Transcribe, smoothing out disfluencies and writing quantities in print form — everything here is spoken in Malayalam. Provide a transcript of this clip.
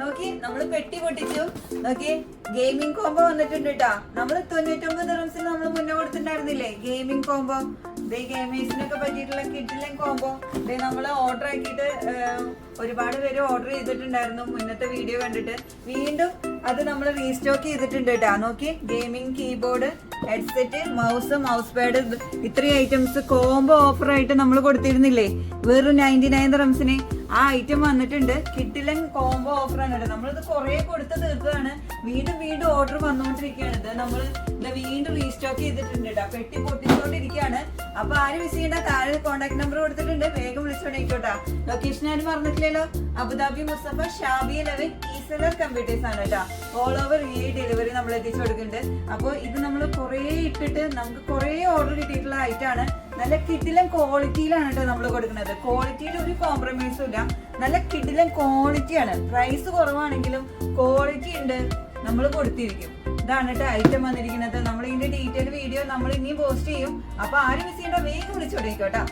നോക്കി നമ്മള് പെട്ടി പൊട്ടിച്ചു. നോക്കി ഗെയിമിംഗ് കോംബോ വന്നിട്ടുണ്ട് കേട്ടാ. നമ്മള് 99 ദിർഹംസിന് നമ്മള് മുന്നേ കൊടുത്തിട്ടുണ്ടായിരുന്നില്ലേ ഗെയിമിംഗ് കോംബോ. ഗെയിമേഴ്സിനൊക്കെ പറ്റിയിട്ടുള്ള കിഡിലൻ കോംബോ നമ്മള് ഓർഡർ ആക്കിയിട്ട് ഒരുപാട് പേര് ഓർഡർ ചെയ്തിട്ടുണ്ടായിരുന്നു മുന്നത്തെ വീഡിയോ കണ്ടിട്ട്. വീണ്ടും അത് നമ്മൾ റീസ്റ്റോക്ക് ചെയ്തിട്ടുണ്ട് കേട്ടാ. നോക്കി gaming keyboard, headset, mouse pad, ഇത്രയും ഐറ്റംസ് കോംബോ ഓഫർ ആയിട്ട് നമ്മൾ കൊടുത്തിരുന്നില്ലേ വെറും 99 ദിർഹംസിന്. ആ ഐറ്റം വന്നിട്ടുണ്ട്. കിഡിലൻ കോംബോ ഓഫർ ആണ് കേട്ടോ. നമ്മളിത് കുറെ കൊടുത്ത് തീർത്തതാണ്. വീണ്ടും വീണ്ടും ഓർഡർ വന്നുകൊണ്ടിരിക്കുകയാണ്. ഇത് നമ്മൾ വീണ്ടും റീസ്റ്റോക്ക് ചെയ്തിട്ടുണ്ട് കേട്ടോ. പെട്ടി പൊട്ടിച്ചുകൊണ്ടിരിക്കുകയാണ്. അപ്പൊ ആരും മിസ് ചെയ്യേണ്ട, താഴെ കോൺടാക്ട് നമ്പർ കൊടുത്തിട്ടുണ്ട്, വേഗം വിളിച്ചോണ്ടിരിക്കോട്ടാ. ലൊക്കേഷൻ ആരും പറഞ്ഞിട്ടില്ലല്ലോ, അബുദാബി മുസ്തഫ ഷാബി 11 ഈസലർ കമ്പ്യൂട്ടേഴ്സ് ആണ് കേട്ടോ. ഓൾ ഓവർ ഈ ഡെലിവറി നമ്മൾ എത്തിച്ചു കൊടുക്കുന്നുണ്ട്. അപ്പൊ ഇത് നമ്മൾ കുറെ ഇട്ടിട്ട് നമുക്ക് കുറെ ഓർഡർ കിട്ടിയിട്ടുള്ള ഐറ്റാണ്. നല്ല കിഡിലൻ ക്വാളിറ്റിയിലാണ് കേട്ടോ നമ്മൾ കൊടുക്കുന്നത്. ക്വാളിറ്റിയിൽ ഒരു കോംപ്രമൈസും ഇല്ല. നല്ല കിഡിലൻ ക്വാളിറ്റിയാണ്. പ്രൈസ് കുറവാണെങ്കിലും ക്വാളിറ്റി ഉണ്ട്, നമ്മൾ കൊടുത്തിരിക്കും. ഇതാണ് കേട്ടോ ഐറ്റം വന്നിരിക്കുന്നത്. നമ്മൾ ഇതിന്റെ ഡീറ്റെയിൽ വീഡിയോ നമ്മൾ ഇനിയും പോസ്റ്റ് ചെയ്യും. അപ്പൊ ആരും മിസ് ചെയ്യേണ്ട, വേഗം വിളിച്ചോണ്ടിരിക്കോട്ടാ.